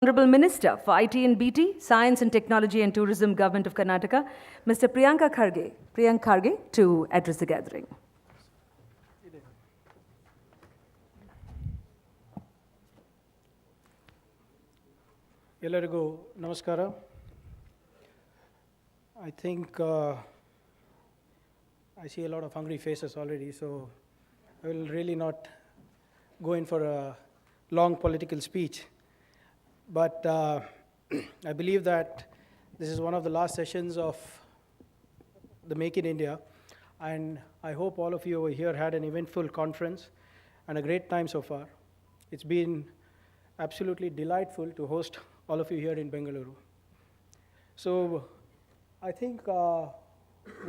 Honorable Minister for IT and BT, Science and Technology and Tourism, Government of Karnataka, Mr. Priyank Kharge, to address the gathering. ಎಲ್ಲರಿಗೂ ನಮಸ್ಕಾರ. I think I see a lot of hungry faces already, so I will really not go in for a long political speech. But I believe that this is one of the last sessions of the Make in India, and I hope all of you over here had an eventful conference and a great time so far. It's been absolutely delightful to host all of you here in Bengaluru. So I think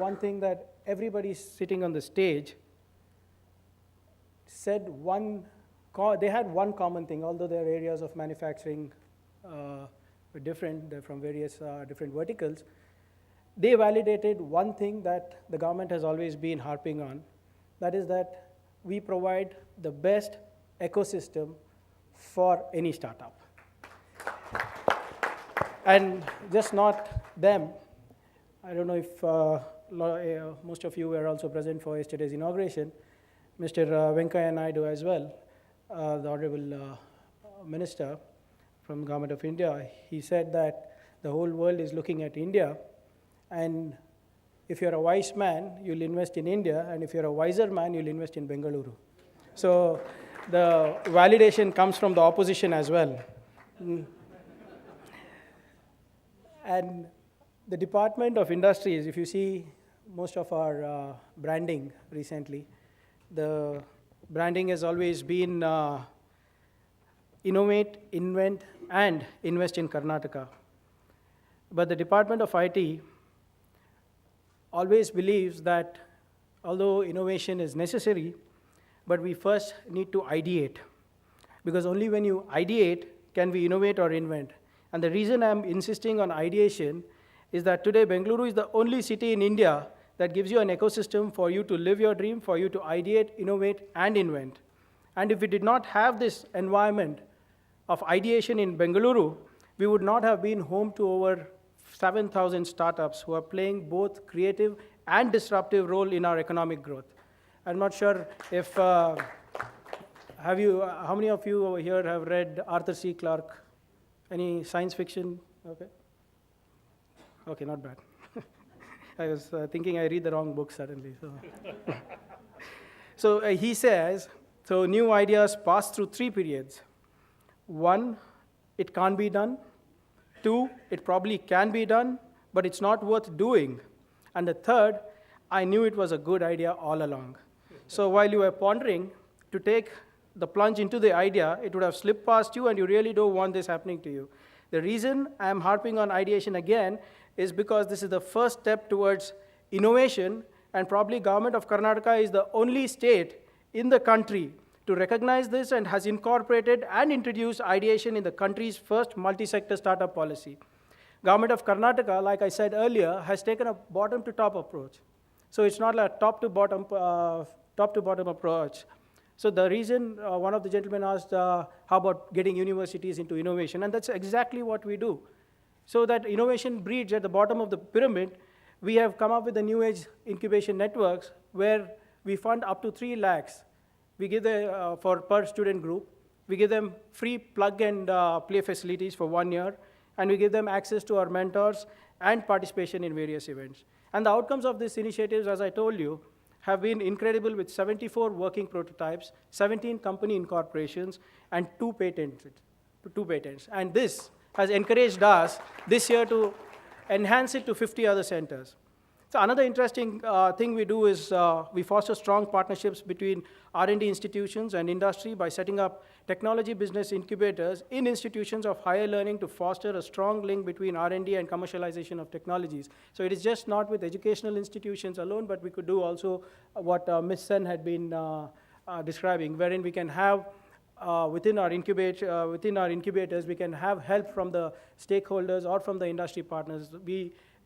one thing that everybody sitting on the stage said they had one common thing, although their areas of manufacturing were different, they're from various different verticals. They validated one thing that the government has always been harping on, that is that we provide the best ecosystem for any startup. And just not them. I don't know if most of you were also present for yesterday's inauguration. Mr. Venkaiah Naidu as well, the Honorable Minister from the Government of India, he said that the whole world is looking at India, and if you're a wise man, you'll invest in India, and if you're a wiser man, you'll invest in Bengaluru. So the validation comes from the opposition as well. And the Department of Industries, if you see most of our branding recently, the branding has always been innovate, invent, and invest in Karnataka. But the Department of IT always believes that although innovation is necessary, but we first need to ideate. Because only when you ideate can we innovate or invent. And the reason I'm insisting on ideation is that today Bengaluru is the only city in India that gives you an ecosystem for you to live your dream, for you to ideate, innovate, and invent. And if we did not have this environment of ideation in Bengaluru, we would not have been home to over 7,000 startups who are playing both creative and disruptive role in our economic growth. I'm not sure if, how many of you over here have read Arthur C. Clarke? Any science fiction? Okay, not bad. I was thinking I read the wrong book suddenly. So he says, so new ideas pass through 3 periods. 1, it can't be done. 2, it probably can be done, but it's not worth doing. And the 3rd, I knew it was a good idea all along. So while you were pondering to take the plunge into the idea, it would have slipped past you and you really don't want this happening to you. The reason I'm harping on ideation again is because this is the first step towards innovation, and probably Government of Karnataka is the only state in the country to recognize this and has incorporated and introduced ideation in the country's first multi-sector startup policy. Government of Karnataka, like I said earlier, has taken a bottom-to-top approach. So it's not like a top-to-bottom approach. So the reason one of the gentlemen asked, how about getting universities into innovation? And that's exactly what we do. So that innovation breeds at the bottom of the pyramid, we have come up with the New Age incubation networks where we fund up to 3 lakhs. We give for per student group. We give them free plug and play facilities for 1 year, and we give them access to our mentors and participation in various events. And the outcomes of these initiatives, as I told you, have been incredible, with 74 working prototypes, 17 company incorporations, and 2 patents. And this has encouraged us this year to enhance it to 50 other centers. So another interesting thing we do is we foster strong partnerships between R&D institutions and industry by setting up technology business incubators in institutions of higher learning to foster a strong link between R&D and commercialization of technologies. So it is just not with educational institutions alone, but we could do also what Ms. Sen had been describing, wherein we can have within our incubators, we can have help from the stakeholders or from the industry partners.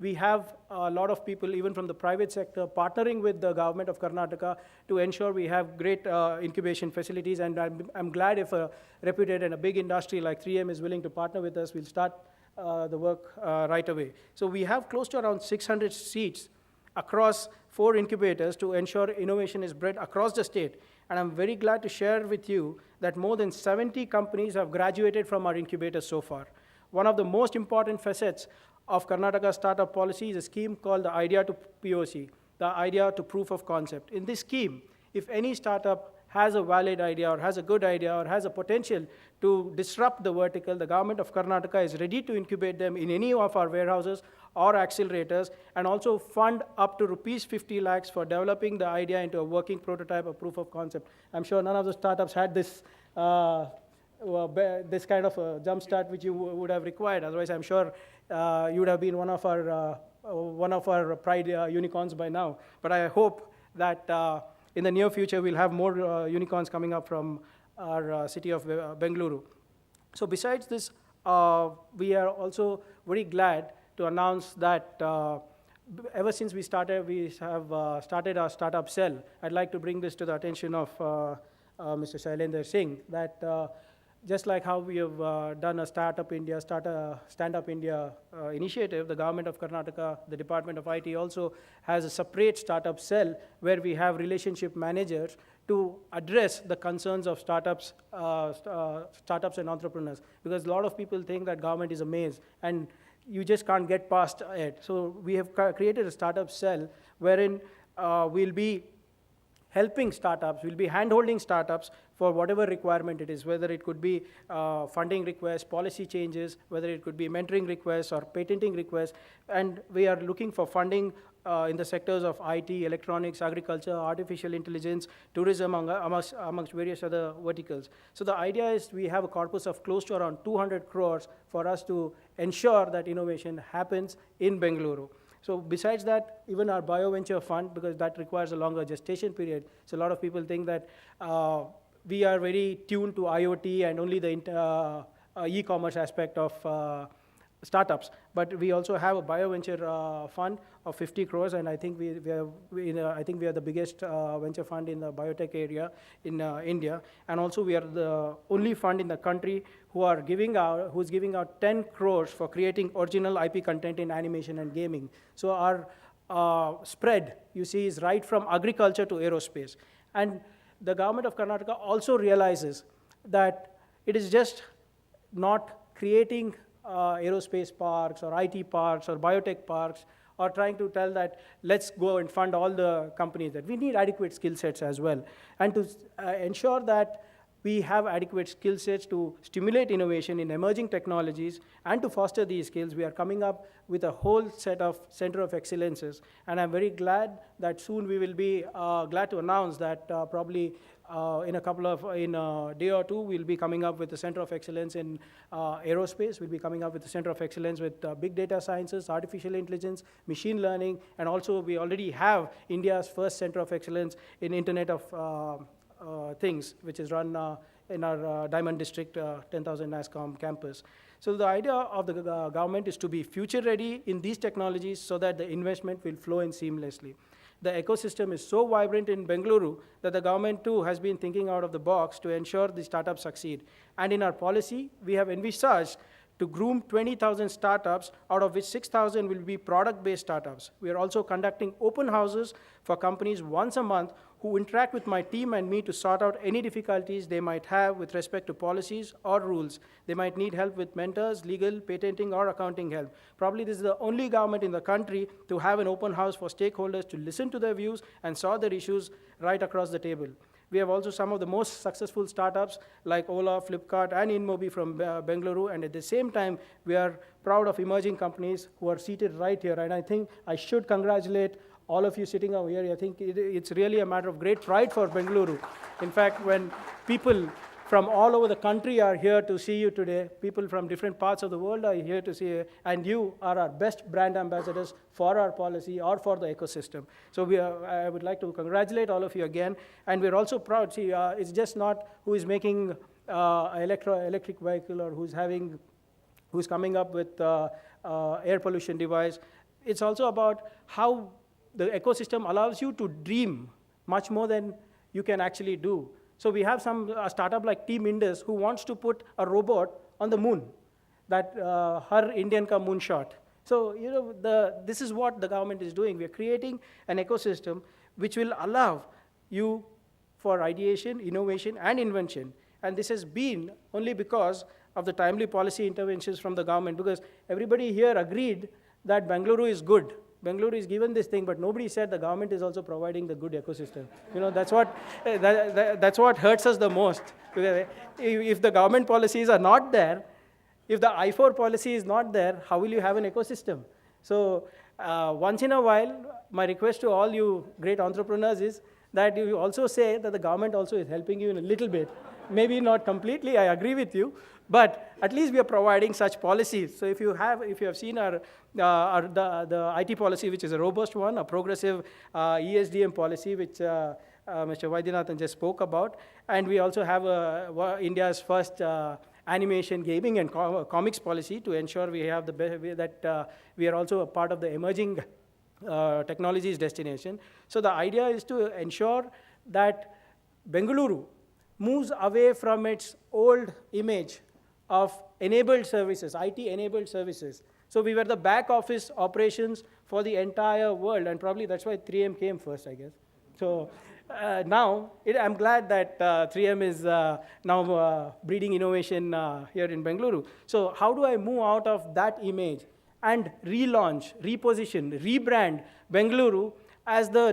We have a lot of people, even from the private sector, partnering with the government of Karnataka to ensure we have great incubation facilities. And I'm glad if a reputed and a big industry like 3M is willing to partner with us, we'll start the work right away. So we have close to around 600 seats across 4 incubators to ensure innovation is bred across the state. And I'm very glad to share with you that more than 70 companies have graduated from our incubators so far. One of the most important facets of Karnataka startup policy is a scheme called the Idea to POC, the Idea to Proof of Concept. In this scheme, if any startup has a valid idea or has a good idea or has a potential to disrupt the vertical, the government of Karnataka is ready to incubate them in any of our warehouses or accelerators, and also fund up to rupees 50 lakhs for developing the idea into a working prototype or proof of concept. I'm sure none of the startups had this this kind of a jump start which you would have required. Otherwise, I'm sure you would have been one of our pride unicorns by now. But I hope that in the near future, we'll have more unicorns coming up from our city of Bengaluru. So besides this, we are also very glad to announce that ever since we have started our startup cell. I'd like to bring this to the attention of Mr. Shailendra Singh, that just like how we have done a Startup India, Stand Up India initiative, the government of Karnataka, the Department of IT also has a separate startup cell where we have relationship managers to address the concerns of startups and entrepreneurs. Because a lot of people think that government is a maze and you just can't get past it. So we have created a startup cell wherein we'll be helping startups, we'll be hand-holding startups for whatever requirement it is, whether it could be funding requests, policy changes, whether it could be mentoring requests or patenting requests. And we are looking for funding in the sectors of IT, electronics, agriculture, artificial intelligence, tourism, amongst various other verticals. So the idea is we have a corpus of close to around 200 crores for us to ensure that innovation happens in Bengaluru. So besides that, even our BioVenture fund, because that requires a longer gestation period, so a lot of people think that we are very tuned to IoT and only the e-commerce aspect of startups. But we also have a BioVenture fund of 50 crores, and I think we are the biggest venture fund in the biotech area in India. And also we are the only fund in the country who's giving out 10 crores for creating original IP content in animation and gaming. So our spread, you see, is right from agriculture to aerospace. And the government of Karnataka also realizes that it is just not creating aerospace parks or IT parks or biotech parks, or trying to tell that let's go and fund all the companies, that we need adequate skill sets as well. And to ensure that we have adequate skill sets to stimulate innovation in emerging technologies and to foster these skills, we are coming up with a whole set of center of excellences. And I'm very glad that soon we will be glad to announce that probably in a day or two, we'll be coming up with the Center of Excellence in aerospace. We'll be coming up with the Center of Excellence with big data sciences, artificial intelligence, machine learning, and also we already have India's first Center of Excellence in Internet of Things, which is run in our Diamond District 10,000 NASCOM campus. So the idea of the government is to be future ready in these technologies so that the investment will flow in seamlessly. The ecosystem is so vibrant in Bengaluru that the government too has been thinking out of the box to ensure the startups succeed. And in our policy, we have envisaged to groom 20,000 startups, out of which 6,000 will be product-based startups. We are also conducting open houses for companies once a month who interact with my team and me to sort out any difficulties they might have with respect to policies or rules. They might need help with mentors, legal, patenting, or accounting help. Probably this is the only government in the country to have an open house for stakeholders to listen to their views and solve their issues right across the table. We have also some of the most successful startups like Ola, Flipkart, and InMobi from Bengaluru. And at the same time, we are proud of emerging companies who are seated right here. And I think I should congratulate all of you sitting over here. I think it's really a matter of great pride for Bengaluru. In fact, when people from all over the country are here to see you today, people from different parts of the world are here to see you, and you are our best brand ambassadors for our policy or for the ecosystem. So I would like to congratulate all of you again, and we're also proud. See, it's just not who is making electric vehicle or who's coming up with air pollution device. It's also about how the ecosystem allows you to dream much more than you can actually do. So we have a startup like Team Indus who wants to put a robot on the moon, that Har Indian Ka Moonshot. So this is what the government is doing. We are creating an ecosystem which will allow you for ideation, innovation, and invention. And this has been only because of the timely policy interventions from the government, because everybody here agreed that Bengaluru is good. Bengaluru is given this thing, but nobody said the government is also providing the good ecosystem. That's what hurts us the most. Because if the government policies are not there, if the I4 policy is not there, how will you have an ecosystem? So once in a while, my request to all you great entrepreneurs is that you also say that the government also is helping you in a little bit. Maybe not completely, I agree with you, but at least we are providing such policies. So if you have seen the IT policy, which is a robust one, a progressive ESDM policy, which Mr. Vaidyanathan just spoke about, and we also have India's first animation, gaming, and comics policy to ensure we have that we are also a part of the emerging technologies destination. So the idea is to ensure that Bengaluru moves away from its old image of enabled services, IT-enabled services. So we were the back office operations for the entire world, and probably that's why 3M came first, I guess. So now, I'm glad that 3M is now breeding innovation here in Bengaluru. So how do I move out of that image and relaunch, reposition, rebrand Bengaluru as the